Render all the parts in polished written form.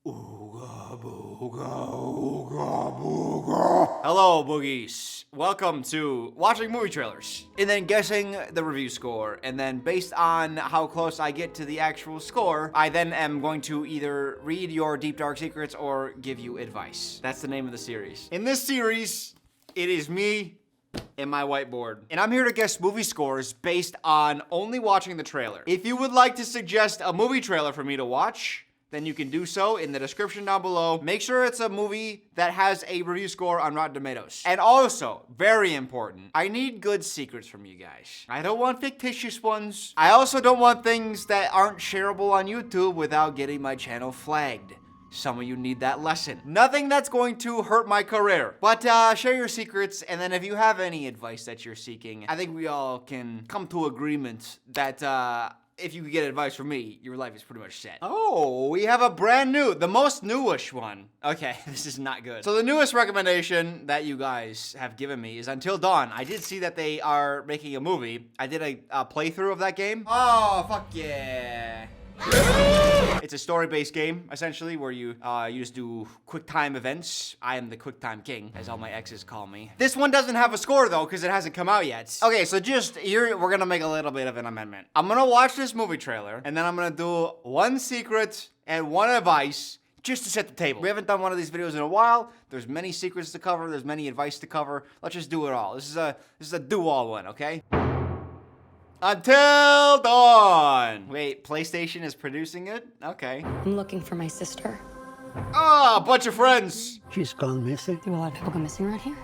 Ooga booga, ooga booga. Hello, boogies. Welcome to watching movie trailers and then guessing the review score. And then based on how close I get to the actual score, I then am going to either read your deep dark secrets or give you advice. That's the name of the series. In this series, it is me and my whiteboard. And I'm here to guess movie scores based on only watching the trailer. If you would like to suggest a movie trailer for me to watch, then you can do so in the description down below. Make sure it's a movie that has a review score on Rotten Tomatoes. And also, very important, I need good secrets from you guys. I don't want fictitious ones. I also don't want things that aren't shareable on YouTube without getting my channel flagged. Some of you need that lesson. Nothing that's going to hurt my career. But share your secrets, and then if you have any advice that you're seeking, I think we all can come to agreement that if you get advice from me, your life is pretty much set. Oh, we have a brand new, the most newish one. Okay, this is not good. So the newest recommendation that you guys have given me is Until Dawn. I did see that they are making a movie. I did a playthrough of that game. Oh, fuck yeah. It's a story-based game, essentially, where you just do quick time events. I am the quick time king, as all my exes call me. This one doesn't have a score, though, because it hasn't come out yet. Okay, so just here, we're gonna make a little bit of an amendment. I'm gonna watch this movie trailer, and then I'm gonna do one secret and one advice just to set the table. We haven't done one of these videos in a while. There's many secrets to cover. There's many advice to cover. Let's just do it all. This is a do-all one, okay? Until Dawn! Wait, PlayStation is producing it? Okay. I'm looking for my sister. Ah, a bunch of friends! She's gone missing. Do a lot of people go missing around here?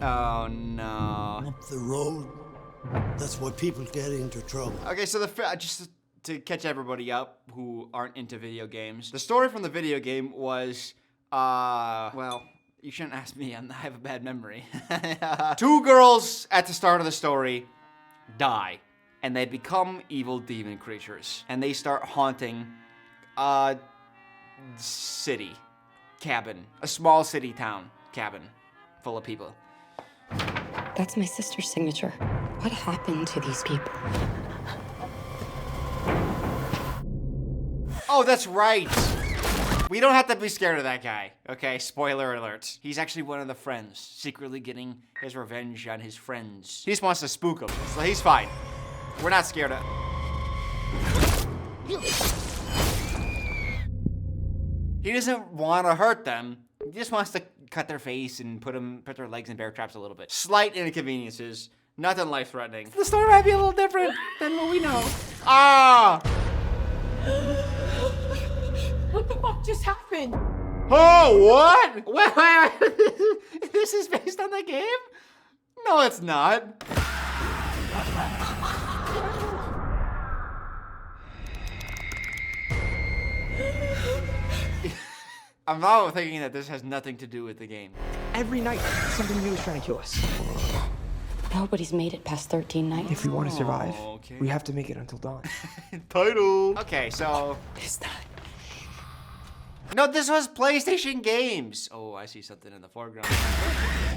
Oh, no. Up the road. That's why people get into trouble. Okay, so just to catch everybody up who aren't into video games, the story from the video game was, well, you shouldn't ask me, I have a bad memory. Two girls at the start of the story die, and they become evil demon creatures, and they start haunting a city cabin, a small city town cabin full of people. That's my sister's signature. What happened to these people? Oh, that's right. We don't have to be scared of that guy, okay? Spoiler alert. He's actually one of the friends, secretly getting his revenge on his friends. He just wants to spook them, so he's fine. We're not scared of... He doesn't want to hurt them. He just wants to cut their face and put their legs in bear traps a little bit. Slight inconveniences, nothing life-threatening. The story might be a little different than what we know. Ah! What the fuck just happened? Oh, what? Wait. This is based on the game? No, it's not. I'm now thinking that this has nothing to do with the game. Every night, something new is trying to kill us. Nobody's made it past 13 nights. If we want to survive, okay. we have to make it until dawn. Title. Okay, so... What is that? No, this was PlayStation games. Oh, I see something in the foreground.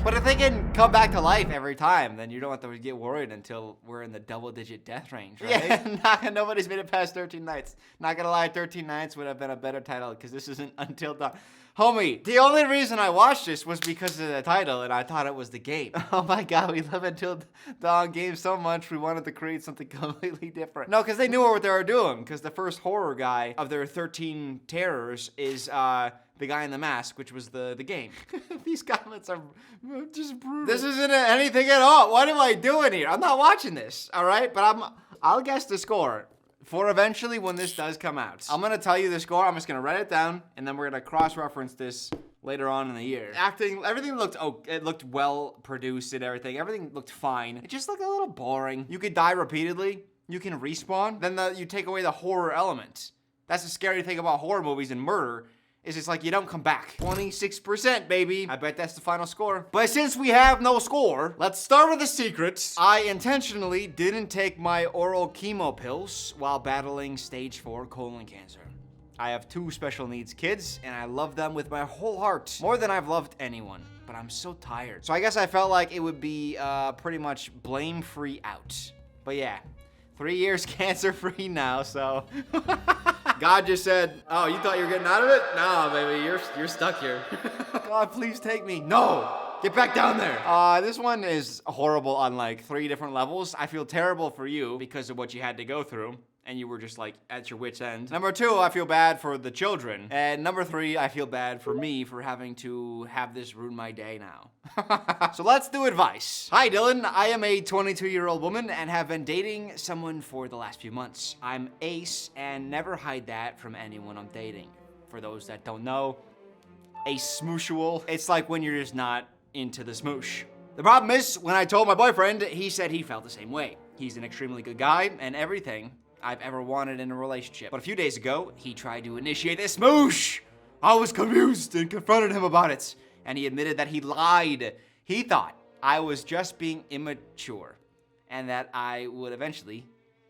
But if they can come back to life every time, then you don't have to get worried until we're in the double-digit death range, right? Yeah, nobody's made it past 13 nights. Not gonna lie, 13 nights would have been a better title because this isn't Until Dawn. Homie, the only reason I watched this was because of the title, and I thought it was the game. Oh my god, we love Until Dawn games so much, we wanted to create something completely different. No, because they knew what they were doing, because the first horror guy of their 13 terrors is the guy in the mask, which was the game. These comments are just brutal. This isn't anything at all. What am I doing here? I'm not watching this, all right? But I'll guess the score for eventually when this does come out. I'm gonna tell you the score. I'm just gonna write it down, and then we're gonna cross-reference this later on in the year. Acting, everything looked, it looked well produced and everything. Everything looked fine. It just looked a little boring. You could die repeatedly. You can respawn. Then you take away the horror element. That's the scary thing about horror movies and murder. Is it's like you don't come back. 26%, baby. I bet that's the final score. But since we have no score, let's start with the secrets. I intentionally didn't take my oral chemo pills while battling stage 4 colon cancer. I have 2 special needs kids, and I love them with my whole heart. More than I've loved anyone. But I'm so tired. So I guess I felt like it would be pretty much blame-free out. But yeah, 3 years cancer-free now, so... God just said, oh, you thought you were getting out of it? No, baby, you're stuck here. God, please take me. No. Get back down there. This one is horrible on like 3 different levels. I feel terrible for you because of what you had to go through. And you were just like at your wit's end. Number 2, I feel bad for the children. And number 3, I feel bad for me for having to have this ruin my day now. So let's do advice. Hi, Dylan. I am a 22-year-old woman and have been dating someone for the last few months. I'm ace and never hide that from anyone I'm dating. For those that don't know, a smooshable. It's like when you're just not into the smoosh. The problem is, when I told my boyfriend, he said he felt the same way. He's an extremely good guy and everything I've ever wanted in a relationship. But a few days ago, he tried to initiate a smoosh. I was confused and confronted him about it. And he admitted that he lied. He thought I was just being immature and that I would eventually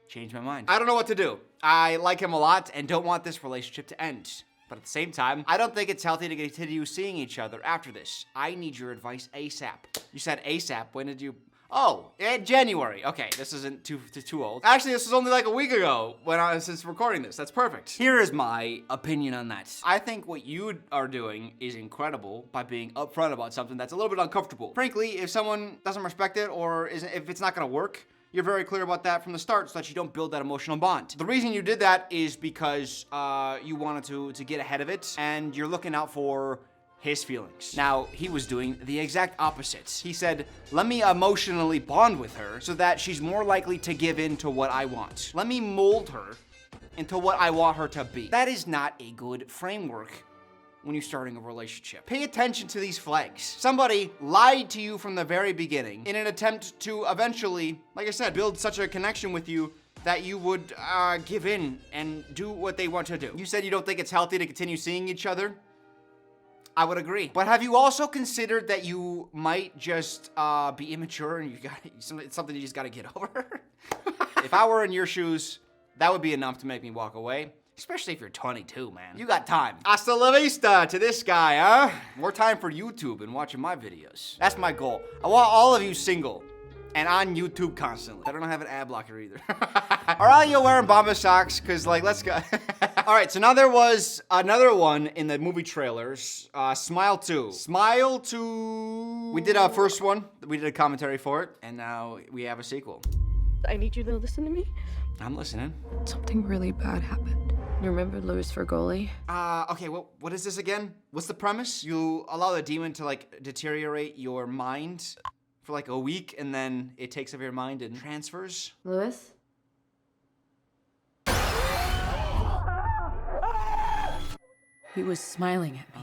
change my mind. I don't know what to do. I like him a lot and don't want this relationship to end. But at the same time, I don't think it's healthy to continue seeing each other after this. I need your advice ASAP. You said ASAP. When did you... Oh, in January. Okay, this isn't too old. Actually, this was only like a week ago since recording this. That's perfect. Here is my opinion on that. I think what you are doing is incredible by being upfront about something that's a little bit uncomfortable. Frankly, if someone doesn't respect it or if it's not gonna work, you're very clear about that from the start so that you don't build that emotional bond. The reason you did that is because you wanted to get ahead of it and you're looking out for his feelings. Now, he was doing the exact opposite. He said, let me emotionally bond with her so that she's more likely to give in to what I want. Let me mold her into what I want her to be. That is not a good framework when you're starting a relationship. Pay attention to these flags. Somebody lied to you from the very beginning in an attempt to eventually, like I said, build such a connection with you that you would give in and do what they want to do. You said you don't think it's healthy to continue seeing each other. I would agree. But have you also considered that you might just be immature and it's something you just gotta get over? If I were in your shoes, that would be enough to make me walk away. Especially if you're 22, man. You got time. Hasta la vista to this guy, huh? More time for YouTube and watching my videos. That's my goal. I want all of you single and on YouTube constantly. I don't have an ad blocker either. Are all you wearing Bomba socks? Cause like, let's go. All right, so now there was another one in the movie trailers. Smile 2. Smile 2. We did our first one. We did a commentary for it. And now we have a sequel. I need you to listen to me. I'm listening. Something really bad happened. You remember Louis Fergoli? Okay, what is this again? What's the premise? You allow the demon to like deteriorate your mind for like a week and then it takes over your mind and transfers? Louis? He was smiling at me.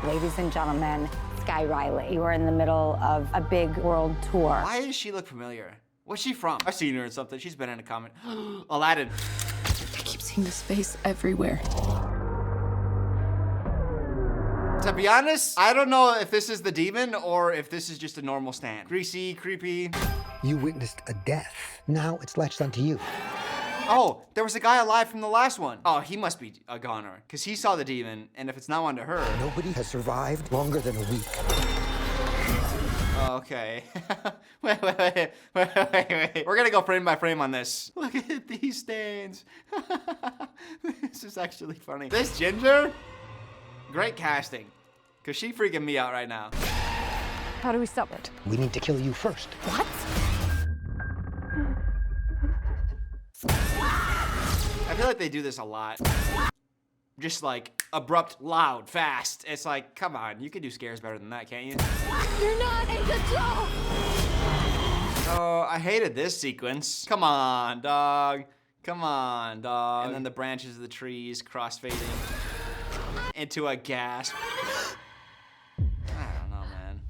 Ladies and gentlemen, Sky Riley. You are in the middle of a big world tour. Why does she look familiar? Where's she from? I've seen her in something. She's been in a comment. Aladdin. I keep seeing this face everywhere. To be honest, I don't know if this is the demon or if this is just a normal stand. Greasy, creepy. You witnessed a death. Now it's latched onto you. Oh, there was a guy alive from the last one. Oh, he must be a goner, because he saw the demon, and if it's now onto her... Nobody has survived longer than a week. Okay. wait. We're gonna go frame by frame on this. Look at these stains. This is actually funny. This Ginger? Great casting, because she freaking me out right now. How do we stop it? We need to kill you first. What? I feel like they do this a lot. Just like abrupt, loud, fast. It's like, come on, you can do scares better than that, can't you? You're not in control! Oh, I hated this sequence. Come on, dog. Come on, dog. And then the branches of the trees crossfading into a gasp. I don't know, man.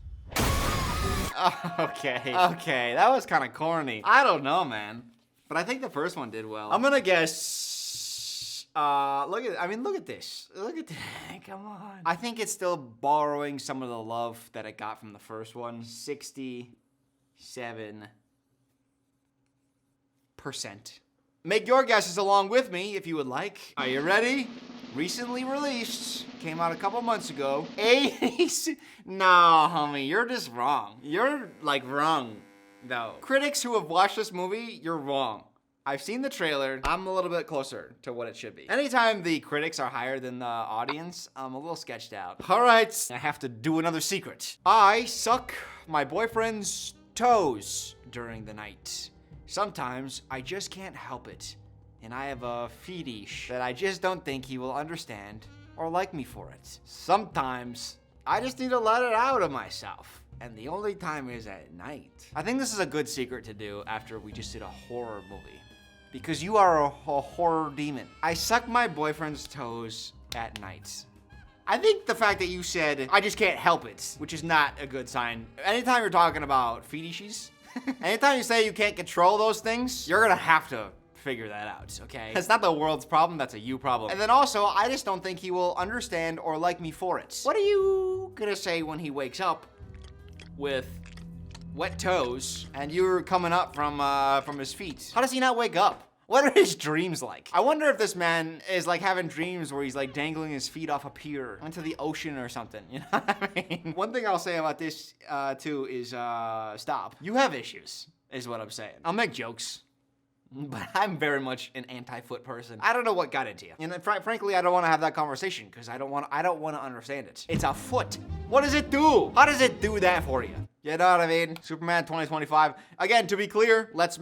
Okay, that was kind of corny. I don't know, man. But I think the first one did well. I'm gonna guess, look at this. Look at that, come on. I think it's still borrowing some of the love that it got from the first one. 67%. Make your guesses along with me if you would like. Are you ready? Recently released, came out a couple months ago. 80s, no, homie, you're just wrong. You're like wrong. though. Critics who have watched this movie, you're wrong. I've seen the trailer. I'm a little bit closer to what it should be. Anytime the critics are higher than the audience, I'm a little sketched out. All right, I have to do another secret. I suck my boyfriend's toes during the night. Sometimes I just can't help it. And I have a fetish that I just don't think he will understand or like me for it. Sometimes I just need to let it out of myself. And the only time is at night. I think this is a good secret to do after we just did a horror movie. Because you are a horror demon. I suck my boyfriend's toes at night. I think the fact that you said, I just can't help it, which is not a good sign. Anytime you're talking about fetishes, anytime you say you can't control those things, you're gonna have to figure that out, okay? It's not the world's problem, that's a you problem. And then also, I just don't think he will understand or like me for it. What are you gonna say when he wakes up with wet toes and you're coming up from his feet? How does he not wake up? What are his dreams like? I wonder if this man is like having dreams where he's like dangling his feet off a pier into the ocean or something, you know what I mean? One thing I'll say about this too is stop. You have issues, is what I'm saying. I'll make jokes, but I'm very much an anti-foot person. I don't know what got into you. And frankly, I don't want to have that conversation because I don't want to understand it. It's a foot. What does it do? How does it do that for you? You know what I mean? Superman 2025. Again, to be clear, let's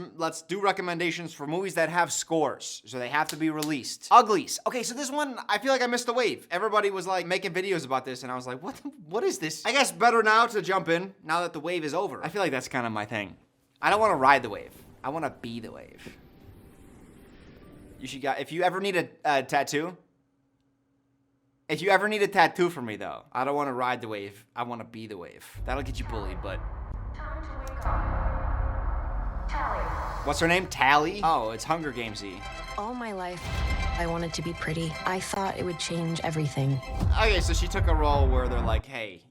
do recommendations for movies that have scores. So they have to be released. Uglies. Okay, so this one, I feel like I missed the wave. Everybody was like making videos about this and I was like, what is this? I guess better now to jump in, now that the wave is over. I feel like that's kind of my thing. I don't want to ride the wave. I want to be the wave. If you ever need a tattoo, if you ever need a tattoo from me though, I don't want to ride the wave. I want to be the wave. That'll get you bullied, but. What's her name? Tally? Oh, it's Hunger Gamesy. All my life, I wanted to be pretty. I thought it would change everything. Okay, so she took a role where they're like, hey,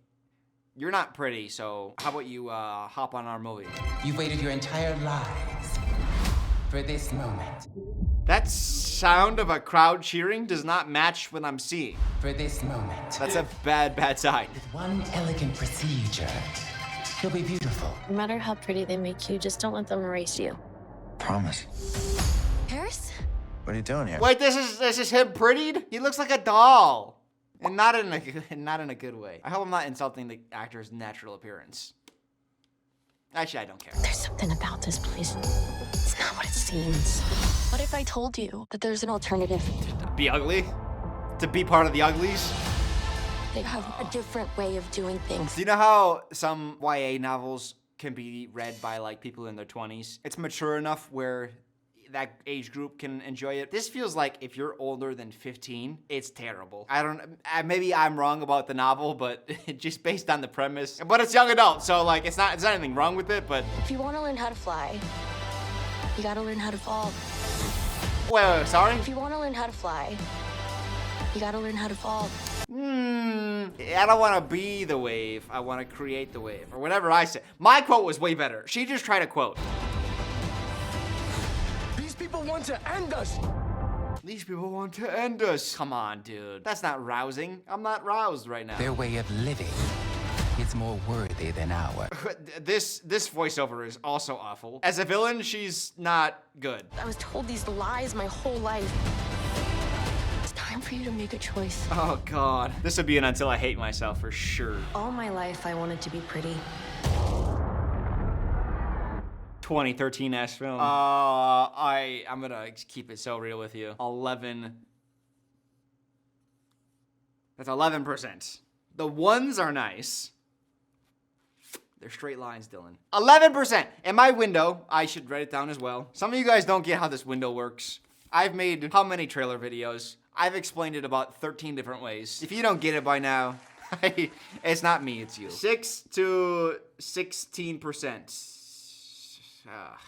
you're not pretty, so how about you hop on our movie? You've waited your entire lives for this moment. That sound of a crowd cheering does not match what I'm seeing. For this moment. That's a bad sign. With one elegant procedure, you'll be beautiful. No matter how pretty they make you, just don't let them erase you. Promise. Paris? What are you doing here? Wait, this is him prettied? He looks like a doll. And not in a good way. I hope I'm not insulting the actor's natural appearance. Actually, I don't care. There's something about this place. It's not what it seems. What if I told you that there's an alternative? To be ugly? To be part of the Uglies? They have a different way of doing things. Do you know how some YA novels can be read by like people in their 20s? It's mature enough where that age group can enjoy it. This feels like if you're older than 15, it's terrible. Maybe I'm wrong about the novel, but just based on the premise. But it's young adult, so like it's not anything wrong with it, but. If you want to learn how to fly, you gotta learn how to fall. Wait, sorry? If you want to learn how to fly, you gotta learn how to fall. I don't want to be the wave. I want to create the wave, or whatever I said. My quote was way better. She just tried to quote. These people want to end us. These people want to end us. Come on, dude. That's not rousing. I'm not roused right now. Their way of living is more worthy than ours. This voiceover is also awful. As a villain, she's not good. I was told these lies my whole life. It's time for you to make a choice. Oh, God. This would be an Until I Hate Myself for sure. All my life, I wanted to be pretty. 2013-esque film. I'm gonna keep it so real with you. 11. That's 11%. The ones are nice. They're straight lines, Dylan. 11%. And my window, I should write it down as well. Some of you guys don't get how this window works. I've made how many trailer videos? I've explained it about 13 different ways. If you don't get it by now, it's not me, it's you. 6 to 16%.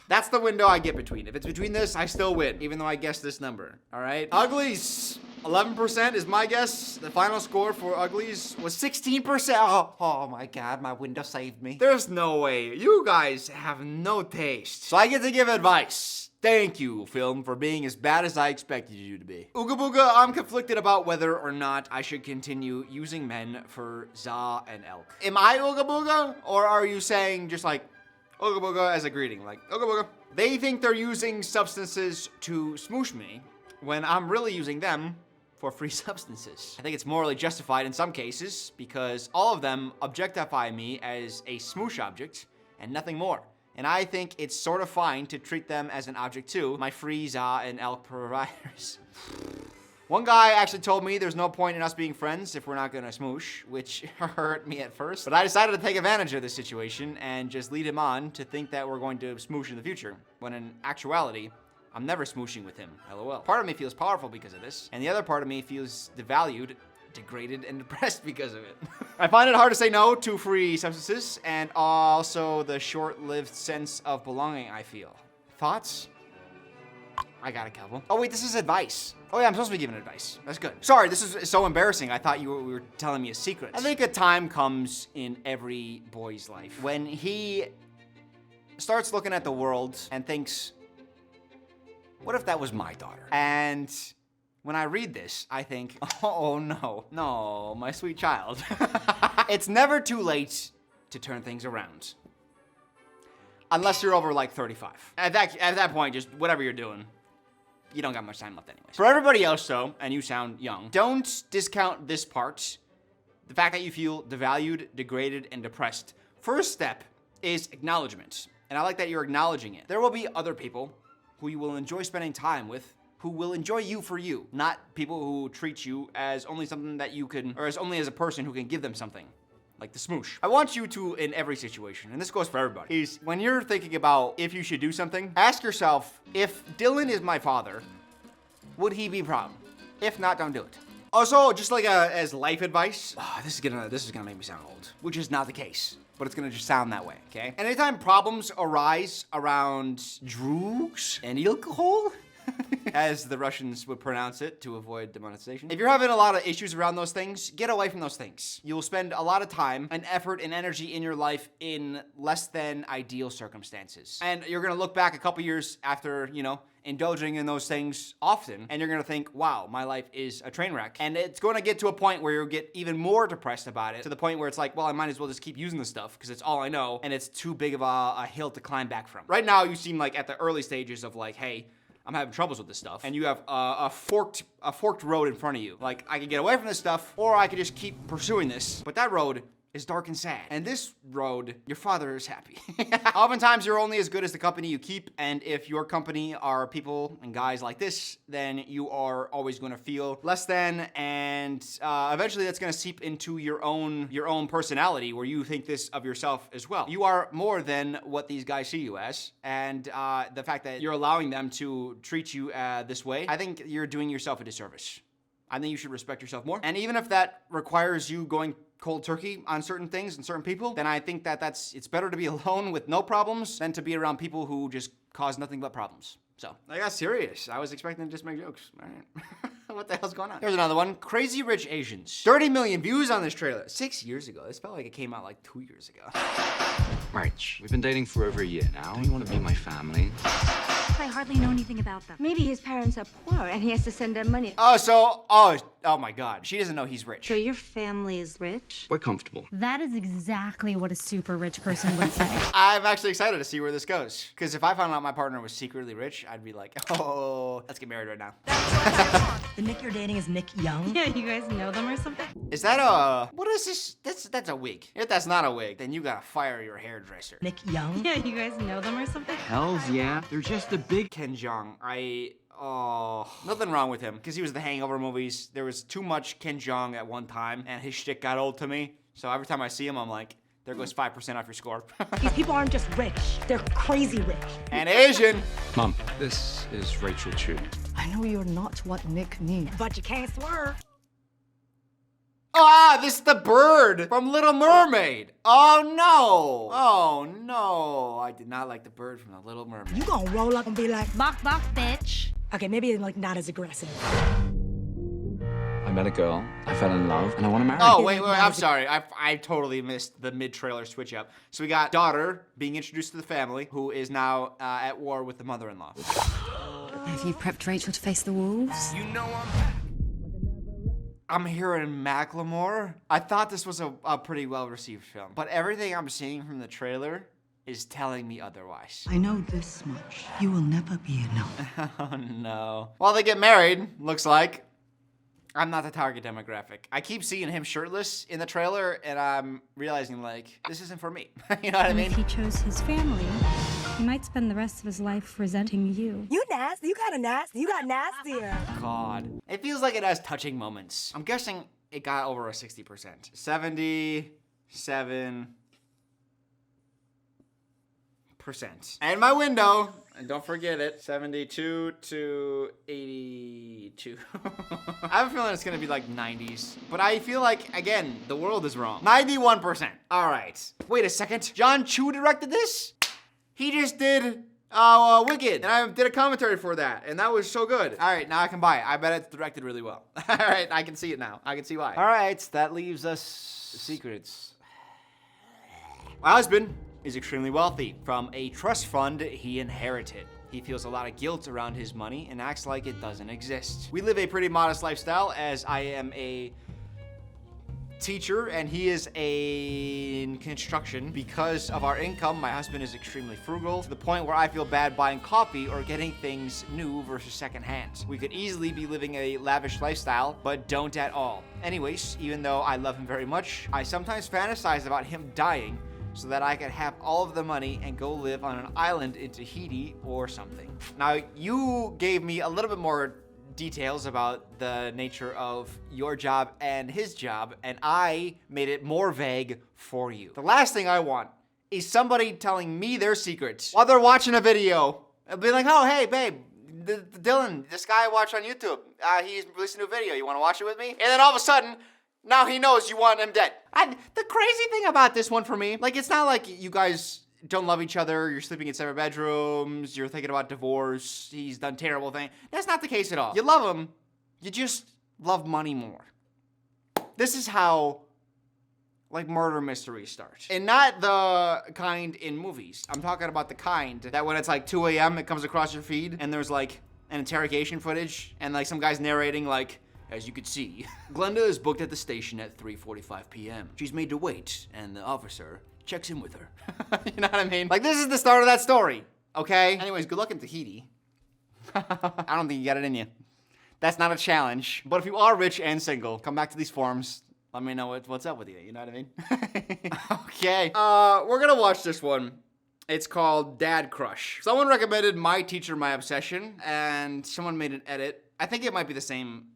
That's the window I get between. If it's between this, I still win, even though I guessed this number. All right? Uglies, 11% is my guess. The final score for Uglies was 16%. Oh my God, my window saved me. There's no way. You guys have no taste. So I get to give advice. Thank you, film, for being as bad as I expected you to be. Ooga booga, I'm conflicted about whether or not I should continue using men for za and elk. Am I ooga booga? Or are you saying just like, Ooga booga as a greeting, like, ooga booga. They think they're using substances to smoosh me when I'm really using them for free substances. I think it's morally justified in some cases because all of them objectify me as a smoosh object and nothing more. And I think it's sort of fine to treat them as an object too, my free za and elk providers. One guy actually told me there's no point in us being friends if we're not gonna smoosh, which hurt me at first. But I decided to take advantage of this situation and just lead him on to think that we're going to smoosh in the future, when in actuality, I'm never smooshing with him, LOL. Part of me feels powerful because of this, and the other part of me feels devalued, degraded, and depressed because of it. I find it hard to say no to free substances, and also the short-lived sense of belonging I feel. Thoughts? I got a couple. Oh wait, this is advice. Oh yeah, I'm supposed to be giving advice. That's good. Sorry, this is so embarrassing. I thought we were telling me a secret. I think a time comes in every boy's life when he starts looking at the world and thinks, what if that was my daughter? And when I read this, I think, oh no, my sweet child. It's never too late to turn things around. Unless you're over like 35. At that point, just whatever you're doing, you don't got much time left anyways. For everybody else though, and you sound young, don't discount this part. The fact that you feel devalued, degraded, and depressed. First step is acknowledgement. And I like that you're acknowledging it. There will be other people who you will enjoy spending time with, who will enjoy you for you, not people who treat you as only something that you can, or as only as a person who can give them something. Like the smoosh. I want you to, in every situation, and this goes for everybody, is when you're thinking about if you should do something, ask yourself, if Dylan is my father, would he be proud? If not, don't do it. Also, just like as life advice, this is gonna make me sound old, which is not the case, but it's gonna just sound that way, okay? Anytime problems arise around drugs and alcohol, as the Russians would pronounce it to avoid demonetization. If you're having a lot of issues around those things, get away from those things. You'll spend a lot of time and effort and energy in your life in less than ideal circumstances. And you're gonna look back a couple years after, indulging in those things often, and you're gonna think, wow, my life is a train wreck. And it's gonna get to a point where you'll get even more depressed about it, to the point where it's like, well, I might as well just keep using this stuff because it's all I know, and it's too big of a hill to climb back from. Right now, you seem like at the early stages of like, hey, I'm having troubles with this stuff, and you have a forked road in front of you. Like, I can get away from this stuff, or I could just keep pursuing this. But that road is dark and sad. And this road, your father is happy. Oftentimes, you're only as good as the company you keep, and if your company are people and guys like this, then you are always gonna feel less than, and eventually that's gonna seep into your own personality, where you think this of yourself as well. You are more than what these guys see you as, and the fact that you're allowing them to treat you this way, I think you're doing yourself a disservice. I think you should respect yourself more. And even if that requires you going cold turkey on certain things and certain people, then I think that it's better to be alone with no problems than to be around people who just cause nothing but problems. So, I got serious. I was expecting to just make jokes. All right. What the hell's going on? Here's another one. Crazy Rich Asians. 30 million views on this trailer. 6 years ago. This felt like it came out like 2 years ago. Rich, we've been dating for over a year now. Don't you want to be my family? I hardly know anything about them. Maybe his parents are poor and he has to send them money. Oh my God. She doesn't know he's rich. So your family is rich? We're comfortable. That is exactly what a super rich person would say. I'm actually excited to see where this goes. Because if I found out my partner was secretly rich, I'd be like, oh, let's get married right now. The Nick you're dating is Nick Young? Yeah, you guys know them or something? Is that what is this? That's a wig. If that's not a wig, then you gotta fire your hairdresser. Nick Young? Yeah, you guys know them or something? Hells yeah. They're just a big Ken Jeong. Nothing wrong with him, because he was the Hangover movies. There was too much Ken Jeong at one time, and his shtick got old to me. So every time I see him, I'm like, there goes 5% off your score. These people aren't just rich, they're crazy rich. And Asian. Mom, this is Rachel Chu. I know you're not what Nick needs, but you can't swerve. This is the bird from Little Mermaid. Oh no, I did not like the bird from the Little Mermaid. You gonna roll up and be like, bok bok, bitch. Okay, maybe like not as aggressive. I met a girl, I fell in love, and I want to marry her. Oh, wait, I'm sorry. I totally missed the mid-trailer switch up. So we got daughter being introduced to the family, who is now at war with the mother-in-law. Have you prepped Rachel to face the wolves? You know I'm back. I'm hearing Macklemore. I thought this was a pretty well-received film, but everything I'm seeing from the trailer is telling me otherwise. I know this much. You will never be enough. Oh no. Well, they get married, looks like. I'm not the target demographic. I keep seeing him shirtless in the trailer, and I'm realizing, like, this isn't for me. You know what I mean? If he chose his family, he might spend the rest of his life resenting you. You nasty. You kinda nasty. You got nastier. God. It feels like it has touching moments. I'm guessing it got over a 60%. 77%. And my window, and don't forget it, 72 to 82. I have a feeling it's gonna be like 90s, but I feel like, again, the world is wrong. 91%. All right. Wait a second. John Chu directed this? He just did Wicked, and I did a commentary for that, and that was so good. All right, now I can buy it. I bet it's directed really well. All right, I can see it now. I can see why. All right, that leaves us secrets. My husband is extremely wealthy from a trust fund he inherited. He feels a lot of guilt around his money and acts like it doesn't exist. We live a pretty modest lifestyle, as I am a teacher and he is in construction. Because of our income, my husband is extremely frugal, to the point where I feel bad buying coffee or getting things new versus secondhand. We could easily be living a lavish lifestyle, but don't at all. Anyways, even though I love him very much, I sometimes fantasize about him dying so that I could have all of the money and go live on an island in Tahiti or something. Now, you gave me a little bit more details about the nature of your job and his job, and I made it more vague for you. The last thing I want is somebody telling me their secrets while they're watching a video and be like, oh, hey, babe, Dylan, this guy I watch on YouTube, he's released a new video. You want to watch it with me? And then all of a sudden, now he knows you want him dead. The crazy thing about this one for me, like, it's not like you guys don't love each other, you're sleeping in separate bedrooms, you're thinking about divorce, he's done terrible things. That's not the case at all. You love him, you just love money more. This is how, like, murder mysteries start. And not the kind in movies. I'm talking about the kind that when it's like 2 a.m. it comes across your feed and there's like an interrogation footage and like some guy's narrating like, as you could see, Glenda is booked at the station at 3:45 p.m. She's made to wait, and the officer checks in with her. You know what I mean? Like, this is the start of that story, okay? Anyways, good luck in Tahiti. I don't think you got it in you. That's not a challenge. But if you are rich and single, come back to these forums. Let me know what's up with you, you know what I mean? Okay, we're gonna watch this one. It's called Dad Crush. Someone recommended My Teacher, My Obsession, and someone made an edit. I think it might be the same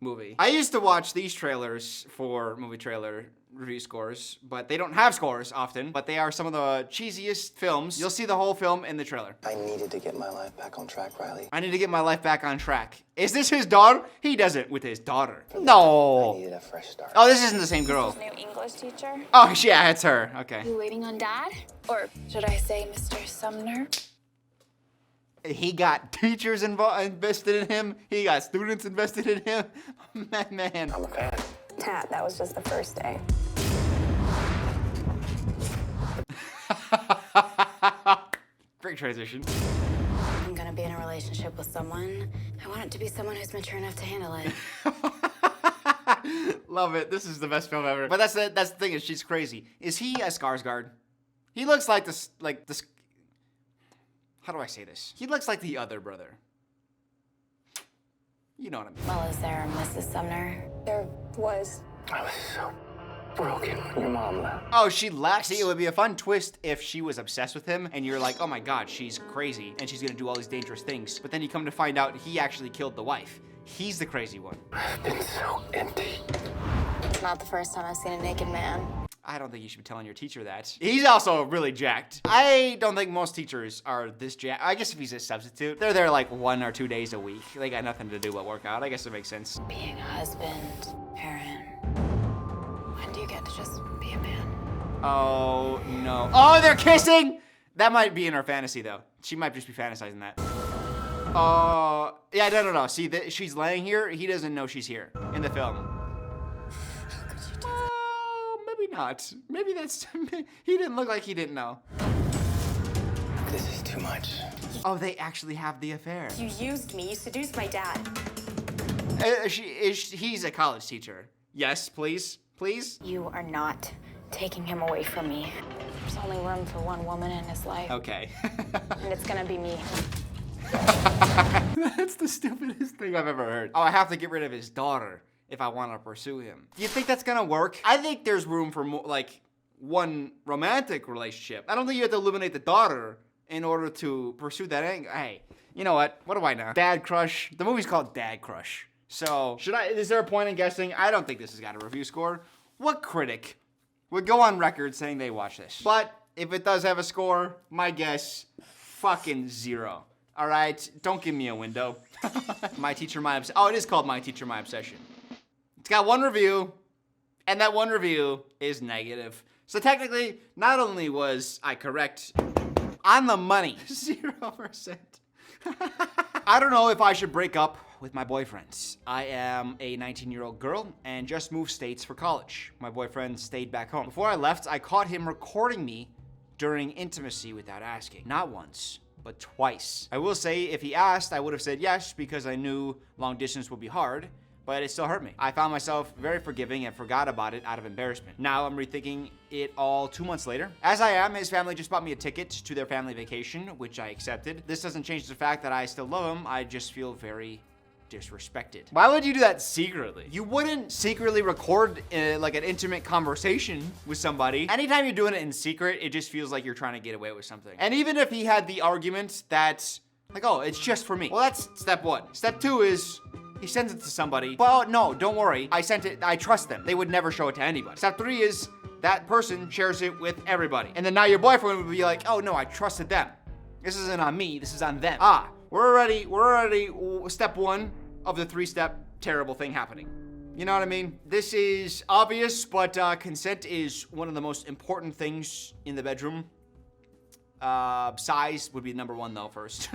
movie. I used to watch these trailers for movie trailer review scores, but they don't have scores often, but they are some of the cheesiest films. You'll see the whole film in the trailer. I needed to get my life back on track, Riley. I need to get my life back on track. Is this his daughter? He does it with his daughter. No. I needed a fresh start. Oh, this isn't the same girl. New English teacher? Oh, yeah, it's her. Okay. You waiting on Dad? Or should I say Mr. Sumner? He got teachers invested in him. He got students invested in him. Man. I'm a fan. Tat, that was just the first day. Great transition. I'm gonna be in a relationship with someone. I want it to be someone who's mature enough to handle it. Love it. This is the best film ever. But that's the thing, is she's crazy. Is he a Skarsgård? He looks like this, how do I say this? He looks like the other brother. You know what I mean. Well, is there a Mrs. Sumner? There was. I was so broken when your mom left. Oh, she left. See, it would be a fun twist if she was obsessed with him and you're like, oh my God, she's crazy and she's gonna do all these dangerous things. But then you come to find out he actually killed the wife. He's the crazy one. I've been so empty. It's not the first time I've seen a naked man. I don't think you should be telling your teacher that. He's also really jacked. I don't think most teachers are this jacked. I guess if he's a substitute, they're there like 1 or 2 days a week. They got nothing to do but work out. I guess it makes sense. Being a husband, parent, when do you get to just be a man? Oh, no. Oh, they're kissing! That might be in her fantasy, though. She might just be fantasizing that. Yeah, no. See, she's laying here. He doesn't know she's here in the film. Maybe not. Maybe that's... He didn't look like he didn't know. This is too much. Oh, they actually have the affair. You used me. You seduced my dad. He's a college teacher. Yes, please. Please? You are not taking him away from me. There's only room for one woman in his life. Okay. And it's gonna be me. That's the stupidest thing I've ever heard. Oh, I have to get rid of his daughter if I want to pursue him. Do you think that's gonna work? I think there's room for more, like, one romantic relationship. I don't think you have to eliminate the daughter in order to pursue that angle. Hey, you know what? What do I know? Dad Crush. The movie's called Dad Crush. So, is there a point in guessing? I don't think this has got a review score. What critic would go on record saying they watch this? But if it does have a score, my guess, fucking 0. All right, don't give me a window. My Teacher, My Obsession. Oh, it is called My Teacher, My Obsession. It's got 1 review, and that 1 review is negative. So technically, not only was I correct on the money, 0%. I don't know if I should break up with my boyfriend. I am a 19-year-old girl and just moved states for college. My boyfriend stayed back home. Before I left, I caught him recording me during intimacy without asking. Not once, but twice. I will say, if he asked, I would have said yes because I knew long distance would be hard, but it still hurt me. I found myself very forgiving and forgot about it out of embarrassment. Now I'm rethinking it all 2 months later. As I am, his family just bought me a ticket to their family vacation, which I accepted. This doesn't change the fact that I still love him. I just feel very disrespected. Why would you do that secretly? You wouldn't secretly record like an intimate conversation with somebody. Anytime you're doing it in secret, it just feels like you're trying to get away with something. And even if he had the argument that, like, oh, it's just for me. Well, that's step 1. Step 2 is, he sends it to somebody. Well, no, don't worry. I sent it, I trust them. They would never show it to anybody. Step 3 is that person shares it with everybody. And then now your boyfriend would be like, oh no, I trusted them. This isn't on me, this is on them. Ah, we're already step 1 of the 3-step terrible thing happening. You know what I mean? This is obvious, but consent is one of the most important things in the bedroom. Size would be number 1 though first.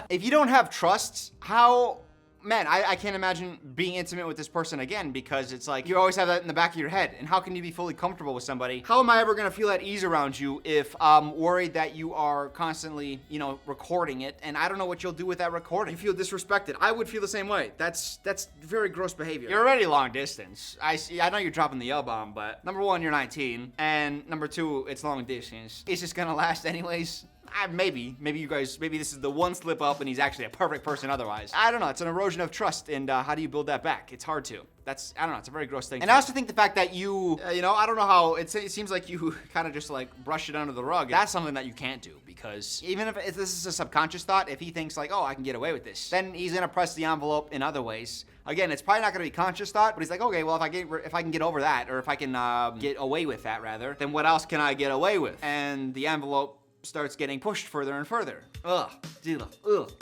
If you don't have trust, how... Man, I can't imagine being intimate with this person again because it's like you always have that in the back of your head. And how can you be fully comfortable with somebody? How am I ever gonna feel at ease around you if I'm worried that you are constantly, you know, recording it and I don't know what you'll do with that recording? You feel disrespected. I would feel the same way. That's very gross behavior. You're already long distance. I know you're dropping the L-bomb, but number 1, you're 19. And number 2, it's long distance. Is this gonna last anyways? Maybe this is the one slip up and he's actually a perfect person otherwise. I don't know, it's an erosion of trust, and how do you build that back? It's hard to. I don't know, it's a very gross thing. And I also think the fact that you, you know, I don't know how, it seems like you kind of just like brush it under the rug. That's something that you can't do, because even if this is a subconscious thought, if he thinks like, oh, I can get away with this, then he's gonna press the envelope in other ways. Again, it's probably not gonna be conscious thought, but he's like, okay, well, if I can get over that, or if I can get away with that rather, then what else can I get away with? And the envelope starts getting pushed further and further. Ugh.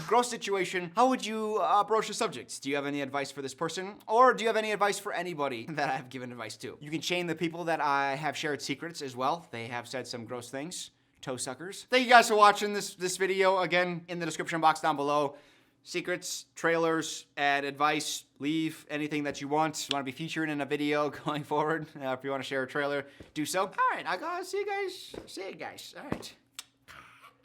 Gross situation. How would you approach the subject? Do you have any advice for this person? Or do you have any advice for anybody that I have given advice to? You can shame the people that I have shared secrets as well. They have said some gross things. Toe suckers. Thank you guys for watching this video. Again, in the description box down below. Secrets, trailers, and advice. Leave anything that you want. You want to be featured in a video going forward. If you want to share a trailer, do so. All right, I'll go see you guys. See you guys. All right.